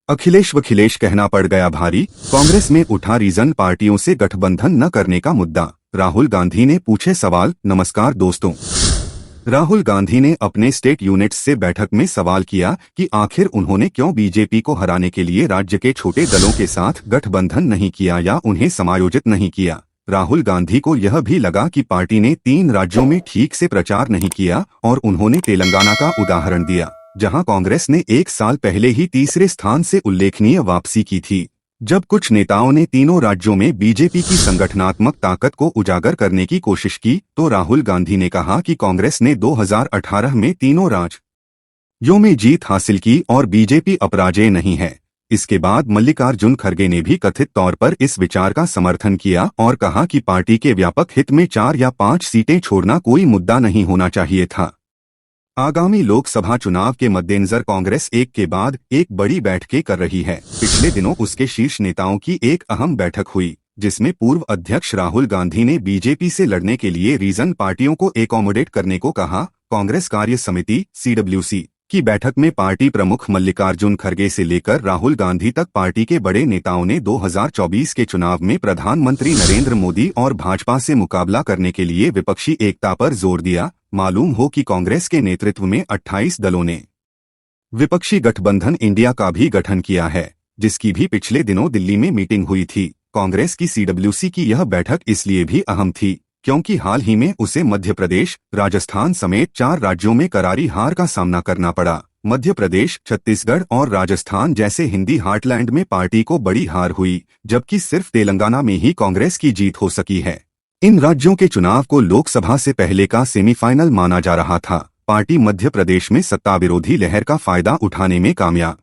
अखिलेश वखिलेश कहना पड़ गया भारी। कांग्रेस में उठा रीजन पार्टियों से गठबंधन न करने का मुद्दा। राहुल गांधी ने पूछे सवाल। नमस्कार दोस्तों। राहुल गांधी ने अपने स्टेट यूनिट्स से बैठक में सवाल किया कि आखिर उन्होंने क्यों बीजेपी को हराने के लिए राज्य के छोटे दलों के साथ गठबंधन नहीं किया या उन्हें समायोजित नहीं किया। राहुल गांधी को यह भी लगा कि पार्टी ने 3 राज्यों में ठीक से प्रचार नहीं किया और उन्होंने तेलंगाना का उदाहरण दिया, जहां कांग्रेस ने 1 साल पहले ही तीसरे स्थान से उल्लेखनीय वापसी की थी। जब कुछ नेताओं ने तीनों राज्यों में बीजेपी की संगठनात्मक ताकत को उजागर करने की कोशिश की, तो राहुल गांधी ने कहा कि कांग्रेस ने 2018 में तीनों राज्यों में जीत हासिल की और बीजेपी अपराजेय नहीं है। इसके बाद मल्लिकार्जुन खड़गे ने भी कथित तौर पर इस विचार का समर्थन किया और कहा कि पार्टी के व्यापक हित में 4 या 5 सीटें छोड़ना कोई मुद्दा नहीं होना चाहिए था। आगामी लोकसभा चुनाव के मद्देनजर कांग्रेस एक के बाद एक बड़ी बैठकें कर रही है। पिछले दिनों उसके शीर्ष नेताओं की एक अहम बैठक हुई, जिसमें पूर्व अध्यक्ष राहुल गांधी ने बीजेपी से लड़ने के लिए रीजन पार्टियों को एकोमोडेट करने को कहा। कांग्रेस कार्य समिति (CWC) की बैठक में पार्टी प्रमुख मल्लिकार्जुन खड़गे से लेकर राहुल गांधी तक पार्टी के बड़े नेताओं ने 2024 के चुनाव में प्रधानमंत्री नरेंद्र मोदी और भाजपा से मुकाबला करने के लिए विपक्षी एकता पर जोर दिया। मालूम हो कि कांग्रेस के नेतृत्व में 28 दलों ने विपक्षी गठबंधन इंडिया का भी गठन किया है, जिसकी भी पिछले दिनों दिल्ली में मीटिंग हुई थी। कांग्रेस की CWC की यह बैठक इसलिए भी अहम थी क्योंकि हाल ही में उसे मध्य प्रदेश, राजस्थान समेत 4 राज्यों में करारी हार का सामना करना पड़ा। मध्य प्रदेश, छत्तीसगढ़ और राजस्थान जैसे हिंदी हार्टलैंड में पार्टी को बड़ी हार हुई, जबकि सिर्फ तेलंगाना में ही कांग्रेस की जीत हो सकी है। इन राज्यों के चुनाव को लोकसभा से पहले का सेमीफाइनल माना जा रहा था। पार्टी मध्य प्रदेश में सत्ता विरोधी लहर का फायदा उठाने में कामयाब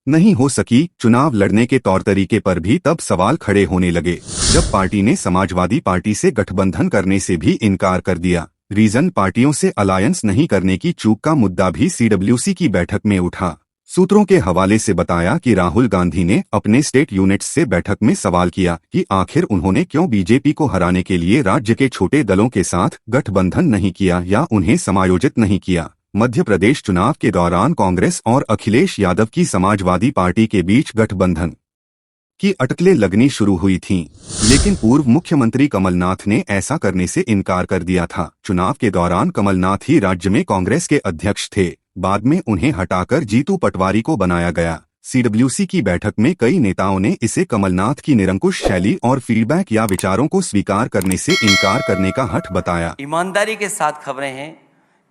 नहीं हो सकी। चुनाव लड़ने के तौर तरीके पर भी तब सवाल खड़े होने लगे, जब पार्टी ने समाजवादी पार्टी से गठबंधन करने से भी इनकार कर दिया। रीजन पार्टियों से अलायंस नहीं करने की चूक का मुद्दा भी CWC की बैठक में उठा। सूत्रों के हवाले से बताया कि राहुल गांधी ने अपने स्टेट यूनिट्स से बैठक में सवाल किया कि आखिर उन्होंने क्यों बीजेपी को हराने के लिए राज्य के छोटे दलों के साथ गठबंधन नहीं किया या उन्हें समायोजित नहीं किया। मध्य प्रदेश चुनाव के दौरान कांग्रेस और अखिलेश यादव की समाजवादी पार्टी के बीच गठबंधन की अटकलें लगनी शुरू हुई थीं, लेकिन पूर्व मुख्यमंत्री कमलनाथ ने ऐसा करने से इनकार कर दिया था। चुनाव के दौरान कमलनाथ ही राज्य में कांग्रेस के अध्यक्ष थे। बाद में उन्हें हटाकर जीतू पटवारी को बनाया गया। CWC की बैठक में कई नेताओं ने इसे कमलनाथ की निरंकुश शैली और फीडबैक या विचारों को स्वीकार करने से इनकार करने का हठ बताया। ईमानदारी के साथ खबरें हैं,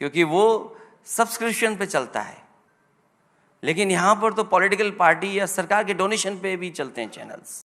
क्योंकि वो सब्सक्रिप्शन पे चलता है, लेकिन यहाँ पर तो पॉलिटिकल पार्टी या सरकार के डोनेशन पे भी चलते हैं चैनल्स।